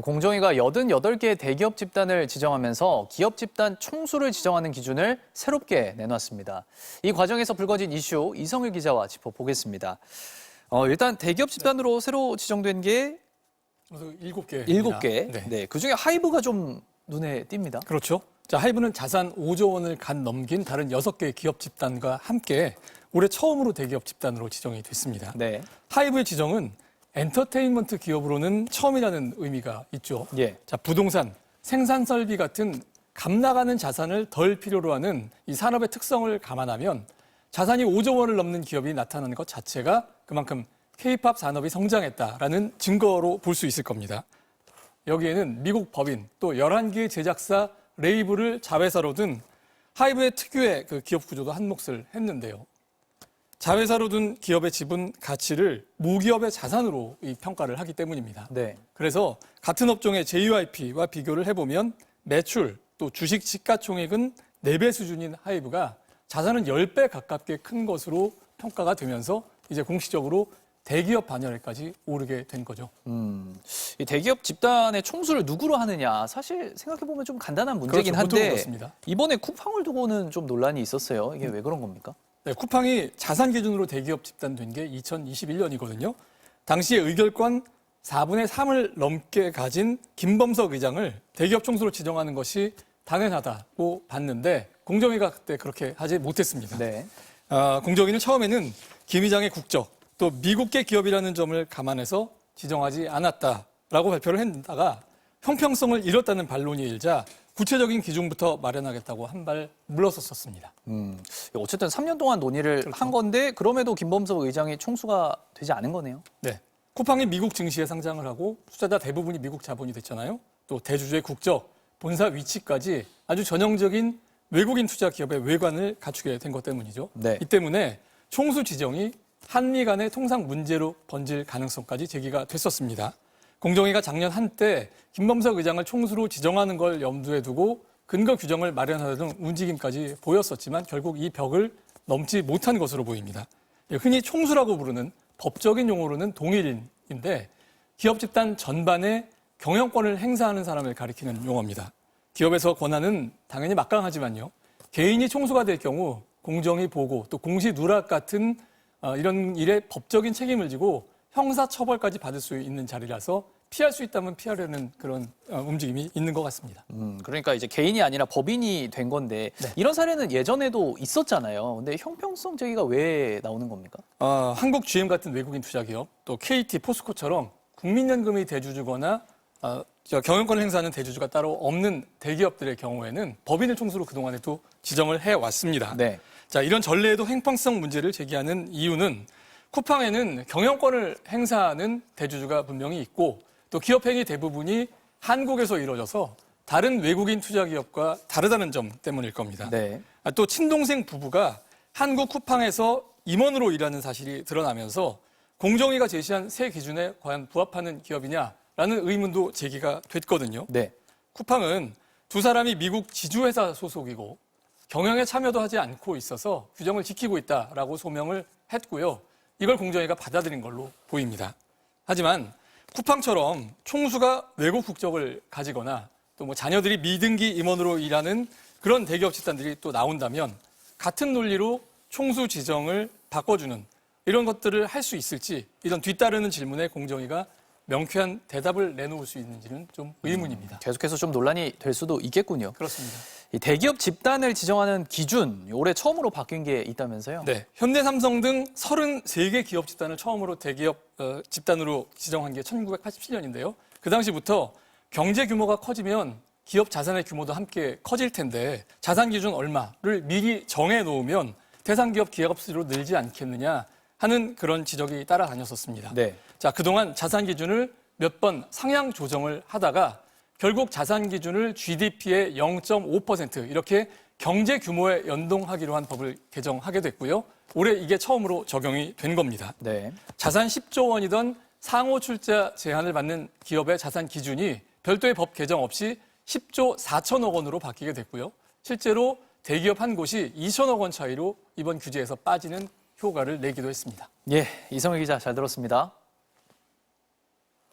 공정위가 88개 대기업 집단을 지정하면서 기업 집단 총수를 지정하는 기준을 새롭게 내놨습니다. 이 과정에서 불거진 이슈 이성일 기자와 짚어보겠습니다. 일단 대기업 집단으로 새로 지정된 게 7개. 7개. 네. 네, 그중에 하이브가 좀 눈에 띕니다. 그렇죠. 자, 하이브는 자산 5조 원을 간 넘긴 다른 6개의 기업 집단과 함께 올해 처음으로 대기업 집단으로 지정이 됐습니다. 네. 하이브의 지정은 엔터테인먼트 기업으로는 처음이라는 의미가 있죠. 예. 자, 부동산, 생산 설비 같은 값 나가는 자산을 덜 필요로 하는 이 산업의 특성을 감안하면 자산이 5조 원을 넘는 기업이 나타나는 것 자체가 그만큼 K-팝 산업이 성장했다라는 증거로 볼 수 있을 겁니다. 여기에는 미국 법인 또 11개의 제작사 레이블을 자회사로 둔 하이브의 특유의 그 기업 구조도 한몫을 했는데요. 자회사로 둔 기업의 지분 가치를 무기업의 자산으로 평가를 하기 때문입니다. 네. 그래서 같은 업종의 JYP와 비교를 해보면 매출 또 주식 시가총액은 4배 수준인 하이브가 자산은 10배 가깝게 큰 것으로 평가가 되면서 이제 공식적으로 대기업 반열에까지 오르게 된 거죠. 이 대기업 집단의 총수를 누구로 하느냐 사실 생각해보면 좀 간단한 문제긴 그렇죠. 보통은 한데 그렇습니다. 이번에 쿠팡을 두고는 좀 논란이 있었어요. 이게 왜 그런 겁니까? 네, 쿠팡이 자산 기준으로 대기업 집단된 게 2021년이거든요. 당시에 의결권 4분의 3을 넘게 가진 김범석 의장을 대기업 총수로 지정하는 것이 당연하다고 봤는데 공정위가 그때 그렇게 하지 못했습니다. 네. 공정위는 처음에는 김 의장의 국적 또 미국계 기업이라는 점을 감안해서 지정하지 않았다라고 발표를 했다가 형평성을 잃었다는 반론이 일자 구체적인 기준부터 마련하겠다고 한 발 물러섰었습니다. 어쨌든 3년 동안 논의를 그렇죠. 한 건데 그럼에도 김범석 의장이 총수가 되지 않은 거네요. 네, 쿠팡이 미국 증시에 상장을 하고 투자자 대부분이 미국 자본이 됐잖아요. 또 대주주의 국적, 본사 위치까지 아주 전형적인 외국인 투자 기업의 외관을 갖추게 된 것 때문이죠. 네. 이 때문에 총수 지정이 한미 간의 통상 문제로 번질 가능성까지 제기가 됐었습니다. 공정위가 작년 한때 김범석 의장을 총수로 지정하는 걸 염두에 두고 근거 규정을 마련하려는 움직임까지 보였었지만 결국 이 벽을 넘지 못한 것으로 보입니다. 흔히 총수라고 부르는 법적인 용어로는 동일인인데 기업 집단 전반에 경영권을 행사하는 사람을 가리키는 용어입니다. 기업에서 권한은 당연히 막강하지만요. 개인이 총수가 될 경우 공정위 보고 또 공시 누락 같은 이런 일에 법적인 책임을 지고 형사처벌까지 받을 수 있는 자리라서 피할 수 있다면 피하려는 그런 움직임이 있는 것 같습니다. 그러니까 이제 개인이 아니라 법인이 된 건데 네. 이런 사례는 예전에도 있었잖아요. 근데 형평성 제기가 왜 나오는 겁니까? 한국 GM 같은 외국인 투자기업 또 KT, 포스코처럼 국민연금이 대주주거나 경영권을 행사하는 대주주가 따로 없는 대기업들의 경우에는 법인을 총수로 그동안에도 지정을 해왔습니다. 네. 자, 이런 전례에도 형평성 문제를 제기하는 이유는 쿠팡에는 경영권을 행사하는 대주주가 분명히 있고 또 기업 행위 대부분이 한국에서 이루어져서 다른 외국인 투자 기업과 다르다는 점 때문일 겁니다. 네. 또 친동생 부부가 한국 쿠팡에서 임원으로 일하는 사실이 드러나면서 공정위가 제시한 새 기준에 과연 부합하는 기업이냐라는 의문도 제기가 됐거든요. 네. 쿠팡은 두 사람이 미국 지주회사 소속이고 경영에 참여도 하지 않고 있어서 규정을 지키고 있다라고 소명을 했고요. 이걸 공정위가 받아들인 걸로 보입니다. 하지만 쿠팡처럼 총수가 외국 국적을 가지거나 또 뭐 자녀들이 미등기 임원으로 일하는 그런 대기업 집단들이 또 나온다면 같은 논리로 총수 지정을 바꿔주는 이런 것들을 할 수 있을지 이런 뒤따르는 질문에 공정위가 명쾌한 대답을 내놓을 수 있는지는 좀 의문입니다. 계속해서 좀 논란이 될 수도 있겠군요. 그렇습니다. 이 대기업 집단을 지정하는 기준 올해 처음으로 바뀐 게 있다면서요? 네, 현대삼성 등 33개 기업 집단을 처음으로 대기업 집단으로 지정한 게 1987년인데요. 그 당시부터 경제 규모가 커지면 기업 자산의 규모도 함께 커질 텐데 자산 기준 얼마를 미리 정해 놓으면 대상 기업 기업 수로 늘지 않겠느냐 하는 그런 지적이 따라다녔었습니다. 네. 자, 그동안 자산 기준을 몇 번 상향 조정을 하다가 결국 자산 기준을 GDP의 0.5% 이렇게 경제 규모에 연동하기로 한 법을 개정하게 됐고요. 올해 이게 처음으로 적용이 된 겁니다. 네. 자산 10조 원이던 상호 출자 제한을 받는 기업의 자산 기준이 별도의 법 개정 없이 10조 4천억 원으로 바뀌게 됐고요. 실제로 대기업 한 곳이 2천억 원 차이로 이번 규제에서 빠지는 효과를 내기도 했습니다. 예, 이성일 기자 잘 들었습니다.